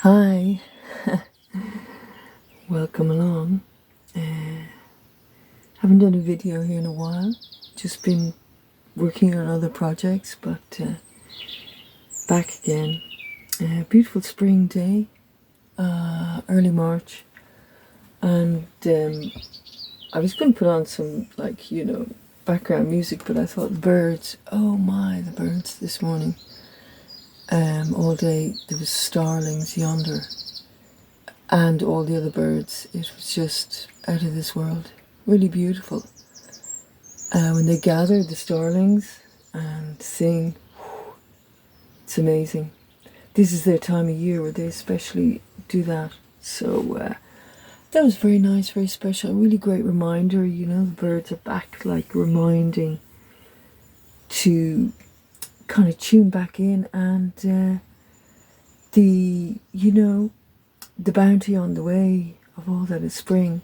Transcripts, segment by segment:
Hi, welcome along. Haven't done a video here in a while. Just been working on other projects, but back again. Beautiful spring day, early March, and I was going to put on some background music, but I thought birds. Oh my, the birds this morning. All day there was starlings yonder, and all the other birds. It was just out of this world. Really beautiful. When they gather, the starlings, and sing, it's amazing. This is their time of year where they especially do that. So that was very nice, very special. A really great reminder, the birds are back, like reminding to kind of tune back in, and the bounty on the way of all that is spring.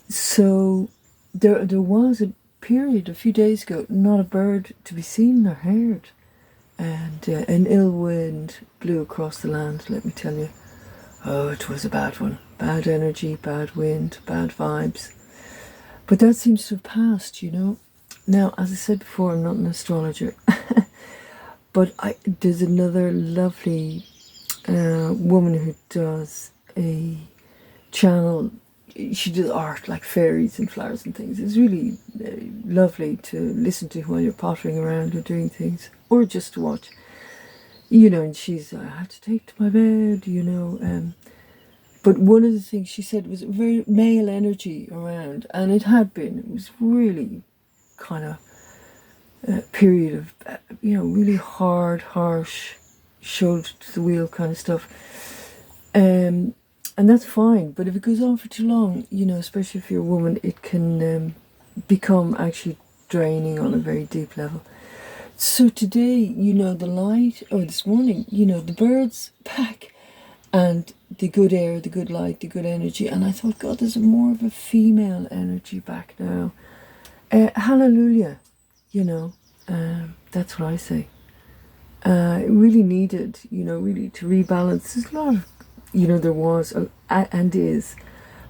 So there was a period a few days ago, not a bird to be seen nor heard, and an ill wind blew across the land, let me tell you. Oh, it was a bad one. Bad energy, bad wind, bad vibes. But that seems to have passed, Now, as I said before, I'm not an astrologer, but there's another lovely woman who does a channel. She does art like fairies and flowers and things. It's really lovely to listen to while you're pottering around or doing things, or just to watch. And she's, I had to take to my bed, but one of the things she said was very male energy around, and it had been. It was really kind of a period of, really hard, harsh, shoulder to the wheel kind of stuff. And that's fine, but if it goes on for too long, especially if you're a woman, it can become actually draining on a very deep level. So today, the light, or this morning, the birds back, and the good air, the good light, the good energy. And I thought, God, there's more of a female energy back now. Hallelujah, that's what I say. It really needed, really to rebalance. There's a lot of, there was and is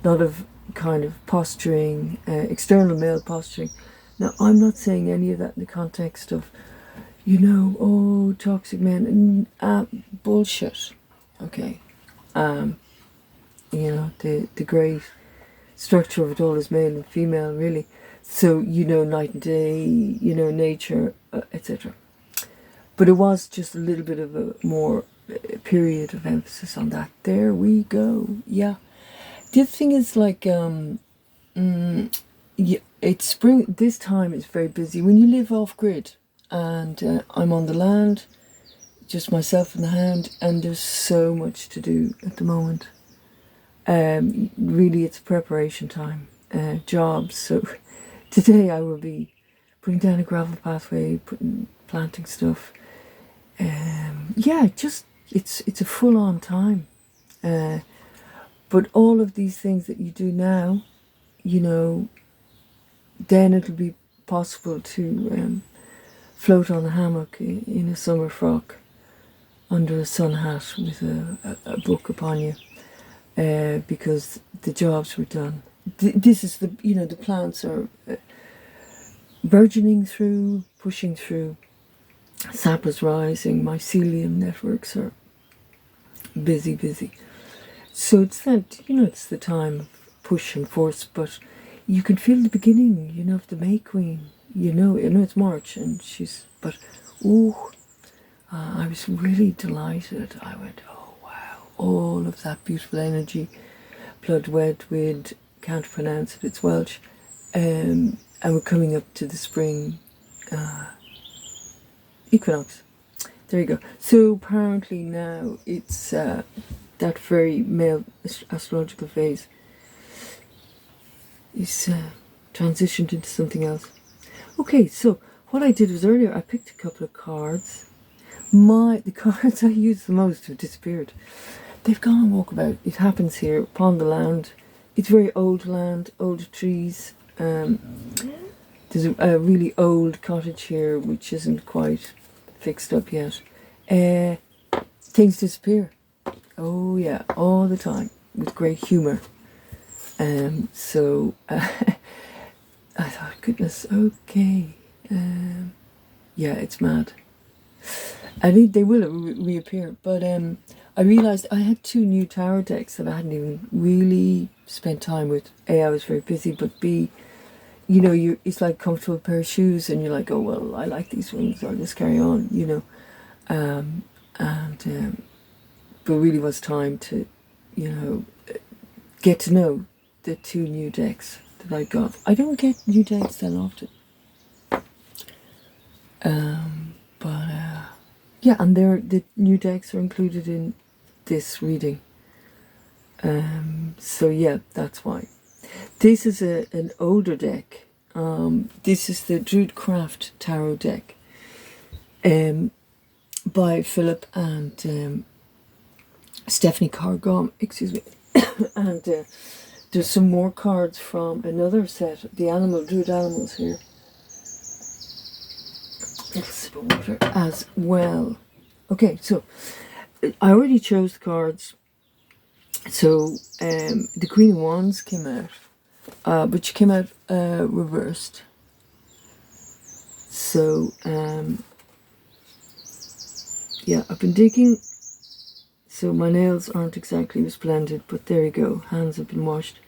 a lot of kind of posturing, external male posturing. Now, I'm not saying any of that in the context of, oh, toxic men, bullshit. Okay. The great structure of it all is male and female, really. So, night and day, nature, etc. But it was just a little bit of a more period of emphasis on that. There we go. Yeah. The other thing is it's spring. This time is very busy when you live off grid, and I'm on the land, just myself and the hound, and there's so much to do at the moment. Really, it's preparation time, jobs. So today I will be putting down a gravel pathway, planting stuff. It's a full-on time. But all of these things that you do now, then it'll be possible to float on a hammock in a summer frock under a sun hat with a book upon you, because the jobs were done. This is the plants are burgeoning through, pushing through. Sap is rising, mycelium networks are busy. So it's that, it's the time of push and force, but you can feel the beginning, of the May Queen. It's March, and I was really delighted. I went, oh wow, all of that beautiful energy, blood red wind, can't pronounce it, it's Welsh, and we're coming up to the spring equinox. There you go. So apparently now it's that very male astrological phase is transitioned into something else. Okay, so what I did was earlier I picked a couple of cards. The cards I use the most have disappeared. They've gone on walkabout. It happens here upon the land. It's very old land, old trees. There's a really old cottage here which isn't quite fixed up yet. Things disappear. Oh yeah, all the time with great humour. So I thought, goodness, okay, yeah, it's mad. I think they will reappear, but I realised I had 2 new tarot decks that I hadn't even really spent time with. A, I was very busy, but B, you know, it's like a comfortable pair of shoes, and you're like, oh well, I like these ones, I'll just carry on, you know. And but really was time to, you know, get to know the 2 new decks that I got. I don't get new decks that often. But yeah, and the new decks are included in this reading. So yeah, that's why. This is an older deck. This is the Druidcraft Tarot deck by Philip and Stephanie Cargom, excuse me. And there's some more cards from another set, the Druid Animals here. A sip of water as well. Okay, so I already chose the cards. So the Queen of Wands came out, but she came out reversed. So yeah, I've been digging. So my nails aren't exactly resplendent, but there you go. Hands have been washed.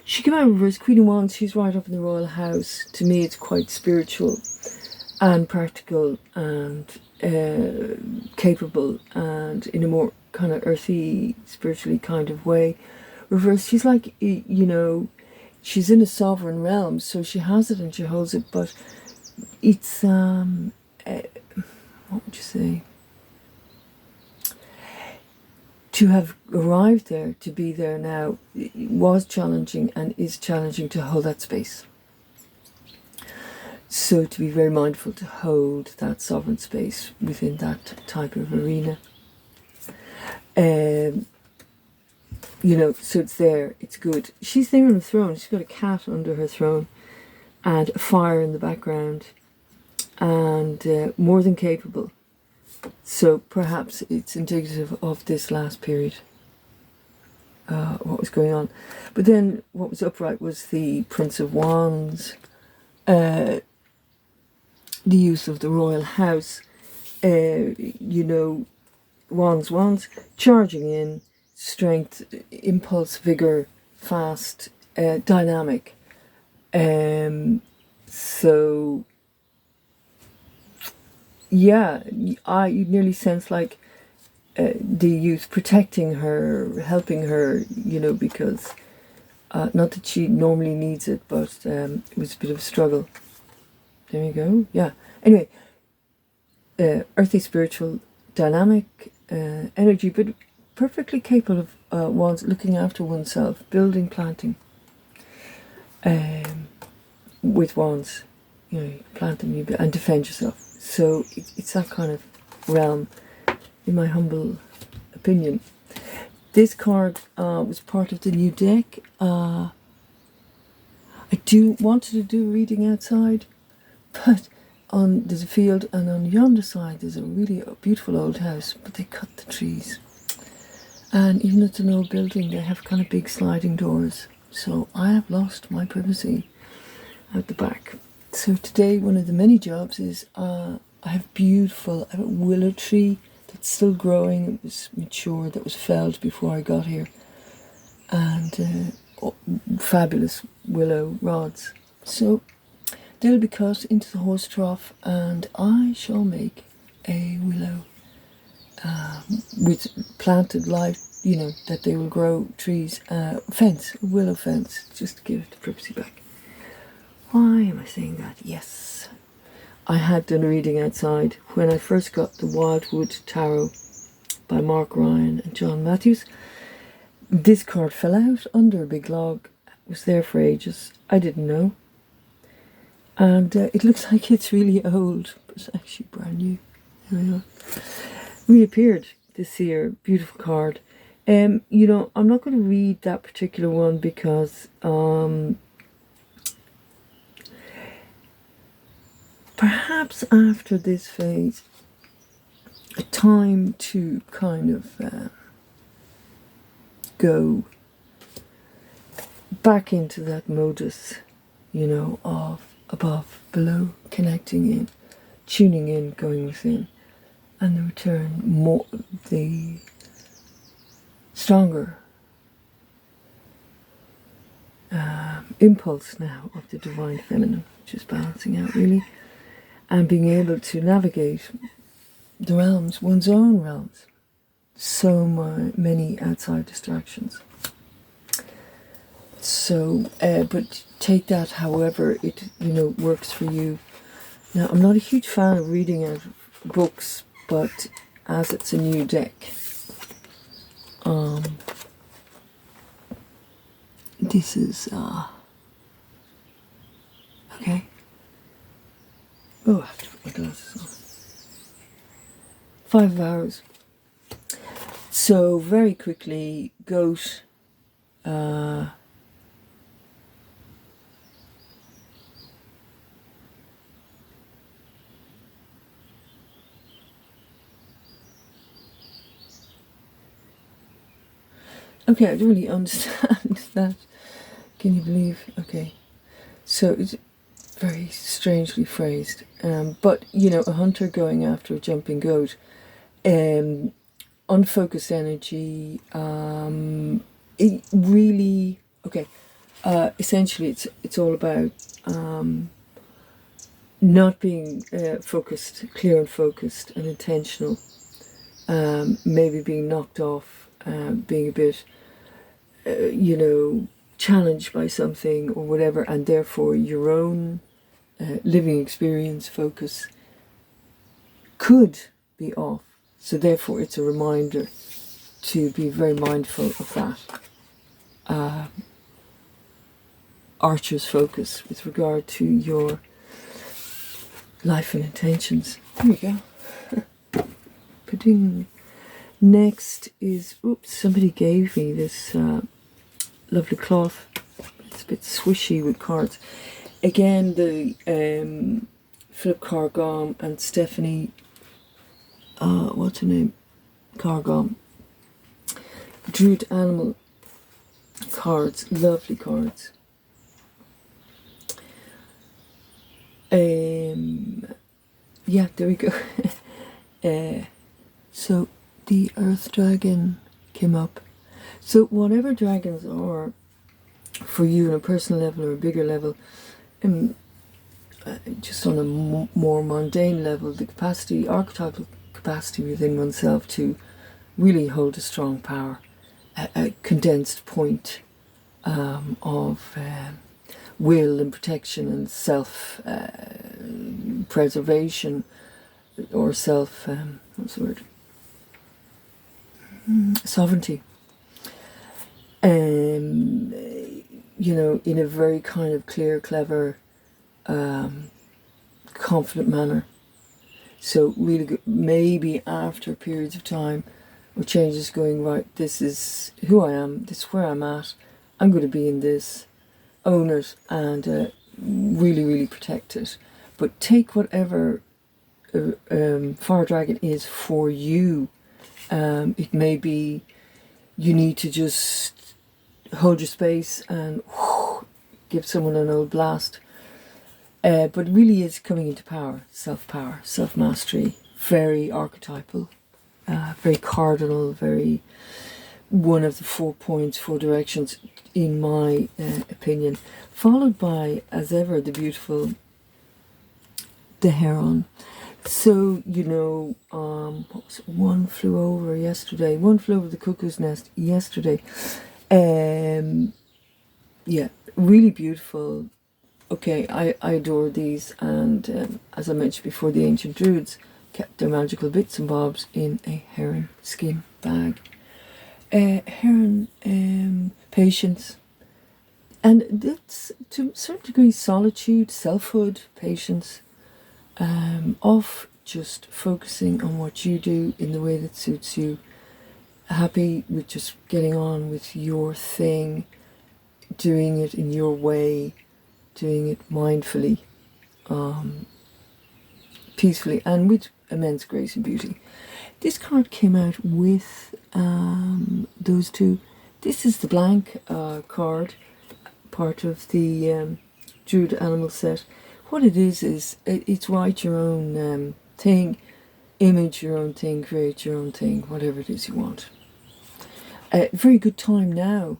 She came out reversed. Queen of Wands, she's right up in the royal house. To me, it's quite spiritual and practical and capable, and in a more kind of earthy, spiritually kind of way. Reverse, she's like, you know, she's in a sovereign realm, so she has it and she holds it, but it's what would you say, to have arrived there, to be there now, it was challenging and is challenging to hold that space. So to be very mindful to hold that sovereign space within that type of arena. You know, so it's there, it's good. She's there on the throne, she's got a cat under her throne and a fire in the background, and more than capable. So perhaps it's indicative of this last period, what was going on. But then what was upright was the Prince of Wands, the use of the royal house, you know, wands, charging in, strength, impulse, vigor, fast, dynamic. So yeah, I nearly sense like the youth protecting her, helping her, you know, because not that she normally needs it, but it was a bit of a struggle. There you go. Yeah. Anyway, earthy, spiritual, dynamic energy, but perfectly capable of one's looking after oneself, building, planting. With wands, you know, you plant them and defend yourself. So it's that kind of realm, in my humble opinion. This card was part of the new deck. I wanted to do a reading outside, but there's a field, and on yonder side there's a really beautiful old house, but they cut the trees. And even though it's an old building, they have kind of big sliding doors. So I have lost my privacy out the back. So today, one of the many jobs is I have a willow tree that's still growing. It was mature, that was felled before I got here. And fabulous willow rods. So they'll be cut into the horse trough, and I shall make a willow with planted live, you know, that they will grow trees, fence, a willow fence, just to give the privacy back. Why am I saying that? Yes. I had done a reading outside when I first got the Wildwood Tarot by Mark Ryan and John Matthews. This card fell out under a big log. It was there for ages. I didn't know. And it looks like it's really old, but it's actually brand new. There we are. Reappeared this year. Beautiful card. You know, I'm not going to read that particular one because perhaps after this phase, a time to kind of go back into that modus, of above, below, connecting in, tuning in, going within, and the return, the stronger impulse now of the divine feminine, which is balancing out really, and being able to navigate the realms, one's own realms. So many outside distractions. So, but take that however it works for you. Now, I'm not a huge fan of reading out books, but as it's a new deck, this is okay. Oh, I have to put my glasses on. 5 hours. So very quickly, goat. Okay, I don't really understand that. Can you believe? Okay, so it's very strangely phrased. But a hunter going after a jumping goat, unfocused energy. It really essentially, it's all about not being focused, clear and focused and intentional. Maybe being knocked off, being a bit, challenged by something or whatever, and therefore your own living experience focus could be off. So therefore it's a reminder to be very mindful of that. Archer's focus with regard to your life and intentions. There we go. Putting next is, somebody gave me this lovely cloth. It's a bit swishy with cards. Again, the Philip Carr-Gomm and Stephanie, what's her name? Carr-Gomm. Druid Animal cards, lovely cards. Yeah, there we go. So the Earth Dragon came up. So whatever dragons are for you on a personal level or a bigger level, just on a more mundane level, the capacity, archetypal capacity within oneself to really hold a strong power, a condensed point of will and protection and self preservation, or self what's the word? Sovereignty. In a very kind of clear, clever, confident manner. So really good, maybe after periods of time or changes, going, right, this is who I am, this is where I'm at, I'm going to be in this, own it, and really, really protect it. But take whatever Fire Dragon is for you. It may be you need to just hold your space and give someone an old blast. But it really is coming into power, self-power, self-mastery, very archetypal, very cardinal, very one of the 4 points, 4 directions, in my opinion. Followed by, as ever, the beautiful, the Heron. So, what was it? One flew over the cuckoo's nest yesterday. Yeah, really beautiful. Okay, I adore these, and as I mentioned before, the ancient druids kept their magical bits and bobs in a heron skin bag. Heron, patience, and that's to a certain degree solitude, selfhood, patience, of just focusing on what you do in the way that suits you, happy with just getting on with your thing, doing it in your way, doing it mindfully, peacefully, and with immense grace and beauty. This card came out with those two, This is the blank card, part of the Druid Animal set. What it is it's write your own thing, image your own thing, create your own thing, whatever it is you want. Very good time now,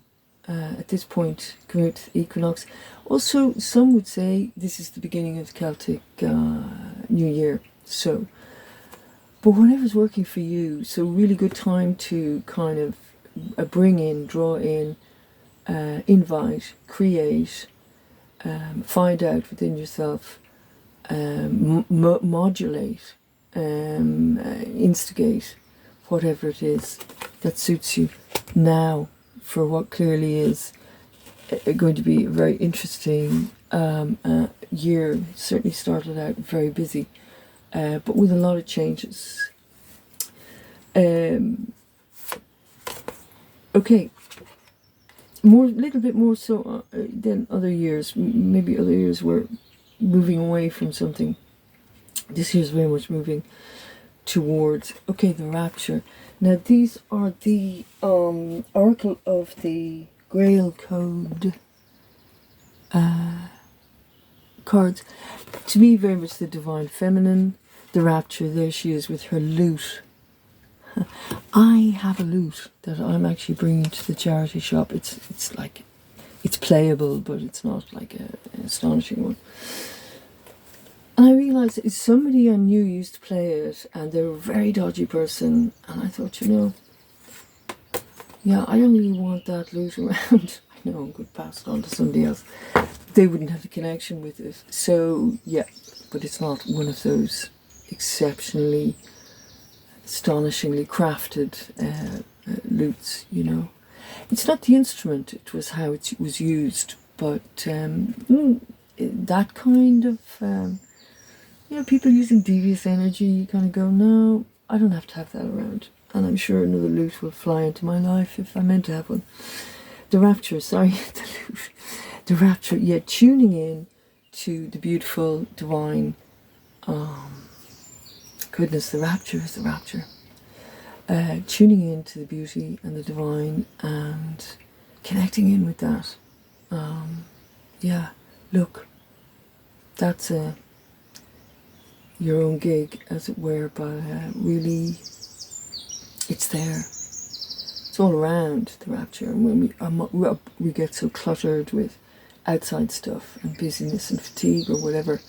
at this point, coming out to the equinox. Also, some would say this is the beginning of the Celtic New Year. So, but whatever's working for you, so really good time to kind of bring in, draw in, invite, create, find out within yourself, modulate, instigate, whatever it is that suits you now for what clearly is going to be a very interesting year. It certainly started out very busy, but with a lot of changes. Okay, a little bit more so than other years. Maybe other years were moving away from something. This year's very much moving towards, okay, the rapture. Now these are the Oracle of the Grail Code cards. To me, very much the Divine Feminine, the Rapture. There she is with her lute. I have a lute that I'm actually bringing to the charity shop. It's like, it's playable, but it's not like an astonishing one. And I realised that somebody I knew used to play it, and they were a very dodgy person. And I thought, yeah, I don't really want that lute around. I know I'm going to pass it on to somebody else. They wouldn't have a connection with it. So, yeah, but it's not one of those exceptionally, astonishingly crafted lutes, It's not the instrument, it was how it was used. But that kind of... people using devious energy, you kind of go, no, I don't have to have that around. And I'm sure another lute will fly into my life if I'm meant to have one. The Rapture, sorry, the lute. The Rapture, yeah, tuning in to the beautiful, divine, goodness, the Rapture is the Rapture. Tuning in to the beauty and the divine and connecting in with that. Yeah, look, that's your own gig, as it were, but really, it's there. It's all around, the Rapture. And when we get so cluttered with outside stuff and busyness and fatigue or whatever,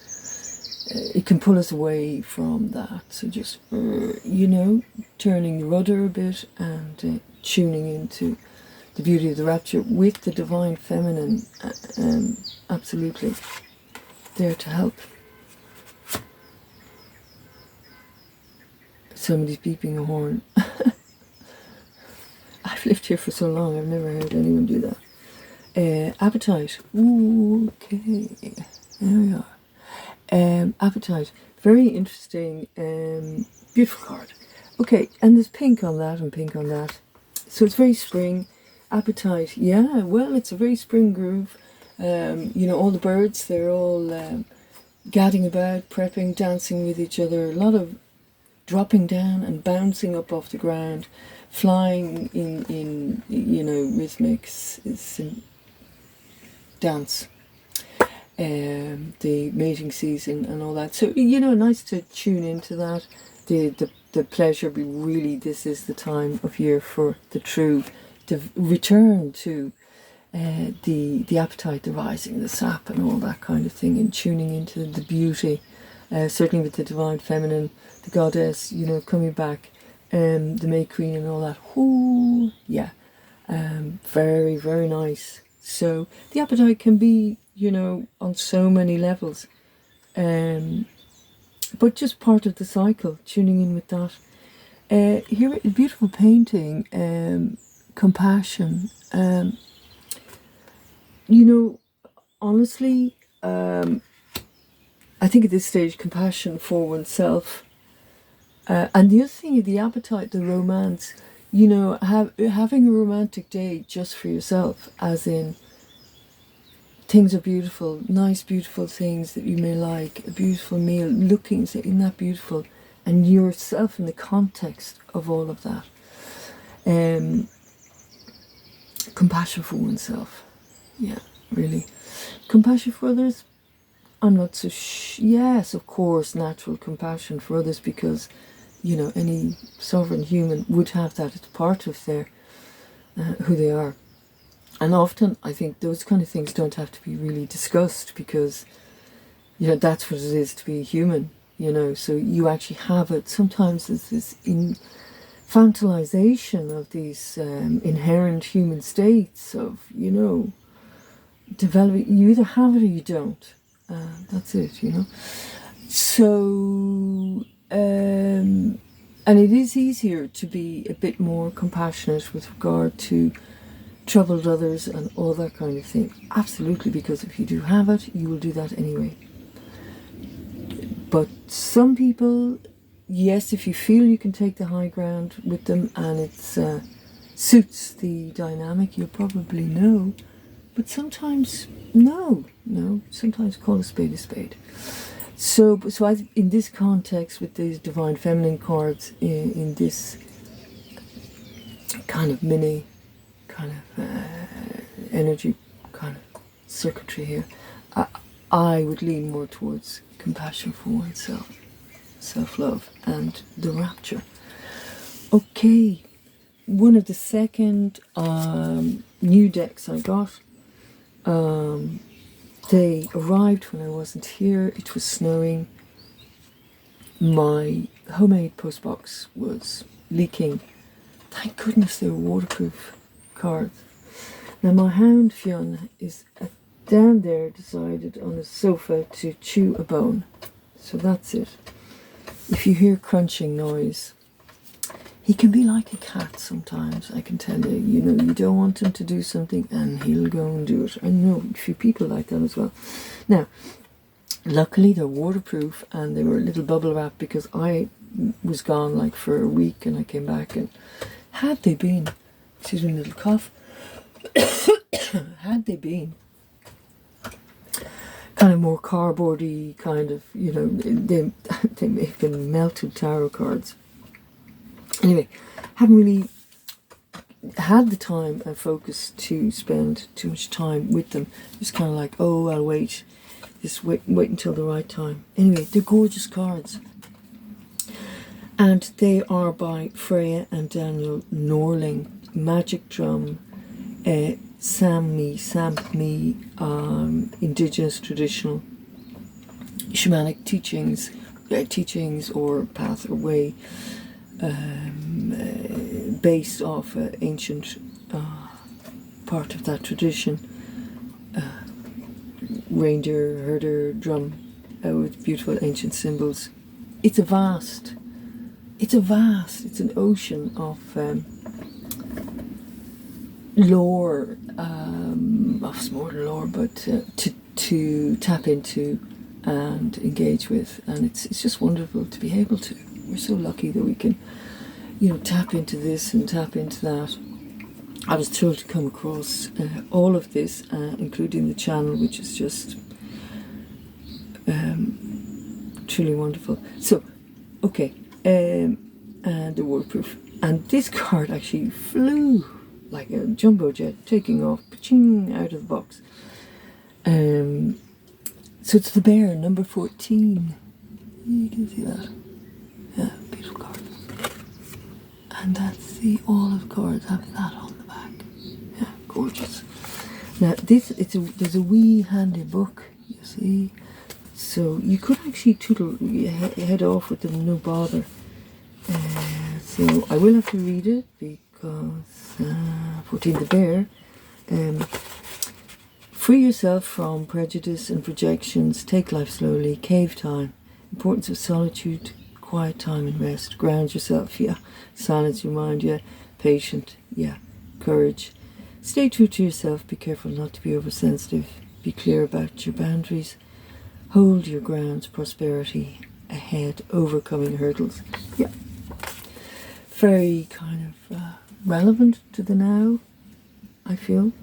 it can pull us away from that. So just, turning the rudder a bit and tuning into the beauty of the Rapture with the Divine Feminine, absolutely there to help. Somebody's beeping a horn. I've lived here for so long, I've never heard anyone do that. Appetite. Ooh, okay, there we are. Appetite. Very interesting, beautiful card. Okay, and there's pink on that and pink on that. So it's very spring. Appetite, yeah, well, it's a very spring groove. All the birds, they're all gadding about, prepping, dancing with each other. A lot of dropping down and bouncing up off the ground, flying in rhythmic dance. The mating season and all that. So, nice to tune into that. The pleasure, really, this is the time of year for the true, to return to the appetite, the rising, the sap and all that kind of thing, and tuning into the beauty, certainly with the Divine Feminine, the goddess, coming back, the May Queen and all that. Ooh, yeah, very, very nice. So the appetite can be, on so many levels, but just part of the cycle, tuning in with that. Here, a beautiful painting, compassion. Honestly, I think at this stage, compassion for oneself. And the other thing, the appetite, the romance, having a romantic day just for yourself, as in, things are beautiful, nice, beautiful things that you may like, a beautiful meal, looking, isn't that beautiful? And yourself in the context of all of that. compassion for oneself. Yeah, really. Compassion for others, I'm not so yes, of course, natural compassion for others, because, you know, any sovereign human would have that as part of their who they are. And often I think those kind of things don't have to be really discussed, because, you know, that's what it is to be human, you know. So you actually have it. Sometimes there's this infantilization of these inherent human states of, you know, developing. You either have it or you don't. That's it, you know. So, and it is easier to be a bit more compassionate with regard to troubled others and all that kind of thing. Absolutely, because if you do have it, you will do that anyway. But some people, yes, if you feel you can take the high ground with them and it suits the dynamic, you'll probably know. But sometimes, no. Sometimes call a spade a spade. So in this context, with these Divine Feminine cards, in this kind of mini kind of energy kind of circuitry here, I would lean more towards compassion for oneself, self-love, and the rapture. Okay, one of the second new decks I got, they arrived when I wasn't here. It was snowing. My homemade postbox was leaking. Thank goodness they were waterproof cards. Now my hound Fionn is down there, decided on a sofa to chew a bone. So that's it. If you hear crunching noise, he can be like a cat sometimes, I can tell you. You know, you don't want him to do something and he'll go and do it. I know a few people like that as well. Now, luckily they're waterproof and they were a little bubble wrap, because I was gone like for a week and I came back, and had they been, excuse me, a little cough, had they been kind of more cardboardy, kind of, you know, they may have been melted tarot cards. Anyway, haven't really had the time and focus to spend too much time with them. It's kind of like, oh, I'll wait. Just wait until the right time. Anyway, they're gorgeous cards. And they are by Freya and Daniel Norling. Magic Drum, Sammi, indigenous traditional shamanic teachings or path or way, based off ancient part of that tradition, reindeer herder drum, with beautiful ancient symbols. It's an ocean of lore, of more than lore, but to tap into and engage with, and it's just wonderful to be able to. We're so lucky that we can, you know, tap into this and tap into that. I was thrilled to come across all of this, including the channel, which is just truly wonderful. So, okay, and the waterproof. And this card actually flew like a jumbo jet, taking off, pa-ching, out of the box. So it's the bear, number 14. You can see that. Yeah, beautiful card. And that's the olive cards, have that on the back. Yeah, gorgeous. Now there's a wee handy book, you see. So you could actually head off with them, no bother. So I will have to read it, because 14, the bear. Free yourself from prejudice and projections. Take life slowly. Cave time. Importance of solitude, quiet time and rest. Ground yourself, yeah. Silence your mind, yeah. Patient, yeah. Courage. Stay true to yourself. Be careful not to be oversensitive. Be clear about your boundaries. Hold your grounds. Prosperity ahead. Overcoming hurdles. Yeah. Very kind of relevant to the now, I feel.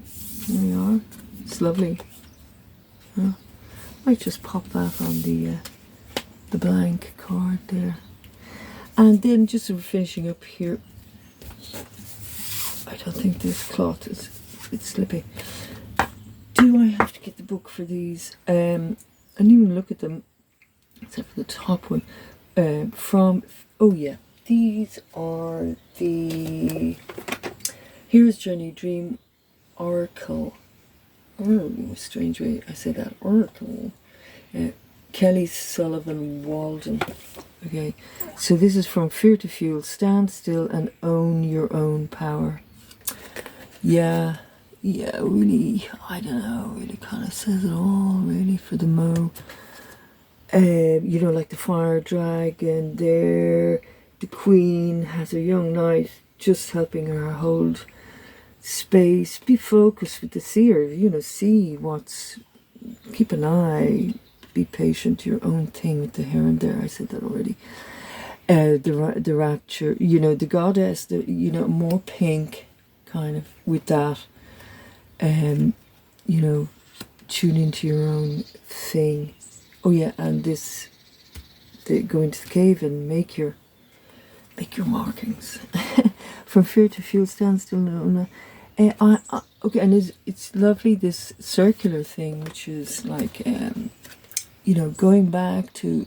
There we are. It's lovely. Yeah. Might just pop that on the blank card there. And then just finishing up here, I don't think this cloth is a bit slippy. Do I have to get the book for these? I didn't even look at them, except for the top one. Oh yeah, these are the Hero's Journey Dream Oracle. Oh, strange way I say that. Oracle. Kelly Sullivan Walden. Okay, so this is From Fear to Fuel. Stand still and own your own power. Yeah, really, I don't know, really kind of says it all, really, for the Mo. You know, like the fire dragon there, the queen has a young knight just helping her hold space. Be focused with the seer, you know, see what's, keep an eye, be patient, your own thing with the heron there, I said that already. The rapture, you know, the goddess, you know, more pink, kind of, with that, you know, tune into your own thing. Oh yeah, and this, go into the cave and make your markings. From Fear to Fuel, stand still. No. Okay, and it's lovely, this circular thing, which is like, you know, going back to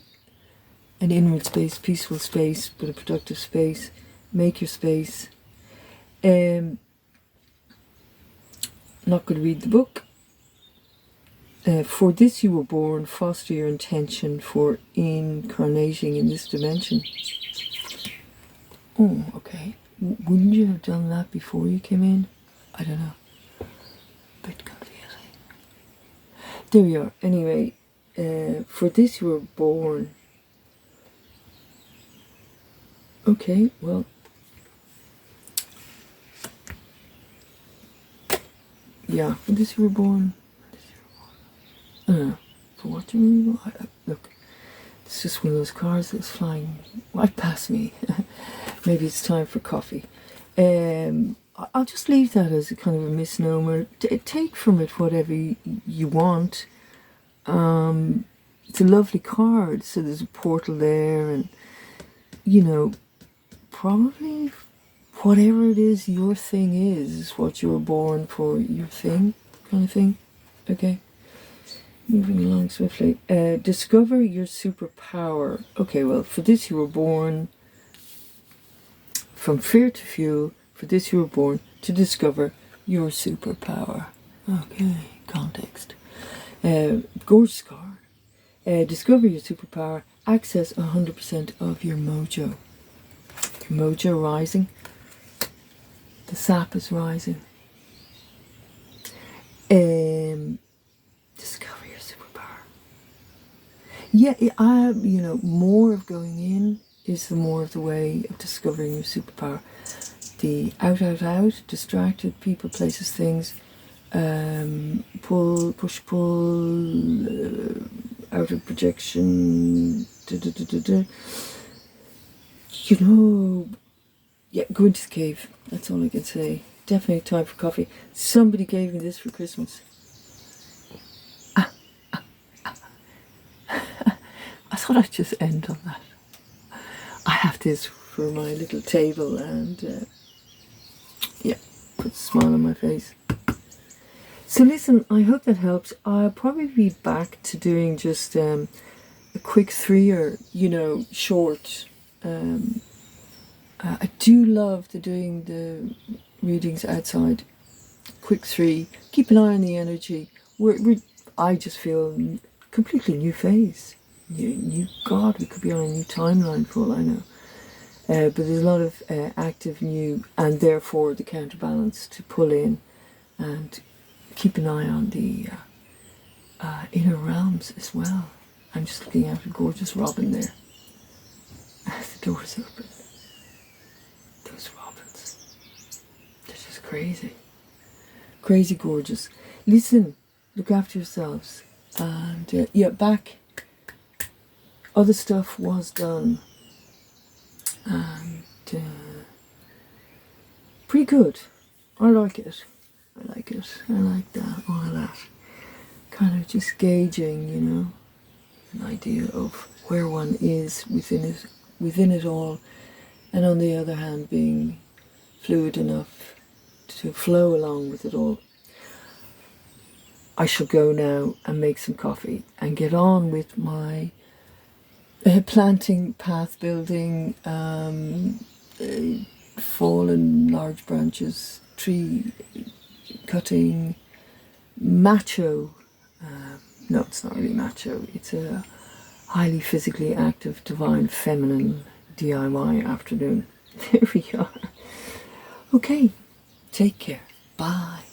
an inward space, peaceful space, but a productive space. Make your space. Not going to read the book. For this you were born, foster your intention for incarnating in this dimension. Oh, okay. Wouldn't you have done that before you came in? I don't know. Bit confusing. There we are. Anyway, for this you were born. Okay, well. Yeah, for this you were born. I don't know. For what you were born? Look, it's just one of those cars that's flying right past me. Maybe it's time for coffee. I'll just leave that as a kind of a misnomer. Take from it whatever you want. It's a lovely card. So there's a portal there, and you know, probably whatever it is your thing is what you were born for, your thing, kind of thing. Okay. Moving along swiftly. Discover your superpower. Okay, well, for this you were born. From Fear to Fuel. For this you were born to discover your superpower. Okay, context. Gorgeous card. Discover your superpower. Access 100% of your mojo. Your mojo rising. The sap is rising. Discover your superpower. Yeah, you know, more of going in is the more of the way of discovering your superpower. The out, distracted, people, places, things, pull, push, pull, out of projection, you know, yeah, go into the cave. That's all I can say. Definitely time for coffee. Somebody gave me this for Christmas. I thought I'd just end on that. I have this for my little table, and yeah, put a smile on my face. So listen, I hope that helps. I'll probably be back to doing just a quick 3-er, you know, short. I do love doing the readings outside. Quick 3. Keep an eye on the energy. I just feel completely new phase. New God, we could be on a new timeline for all I know. But there's a lot of active new, and therefore the counterbalance to pull in and keep an eye on the inner realms as well. I'm just looking at a gorgeous robin there. The door's open. Those robins. They're just crazy. Crazy gorgeous. Listen, look after yourselves. And yeah, back. Other stuff was done. And pretty good. I like it. I like that, all of that. Kind of just gauging, you know, an idea of where one is within it all, and on the other hand being fluid enough to flow along with it all. I shall go now and make some coffee and get on with my planting, path building, fallen large branches, tree cutting, macho. No, it's not really macho. It's a highly physically active, divine, feminine DIY afternoon. There we are. Okay, take care. Bye.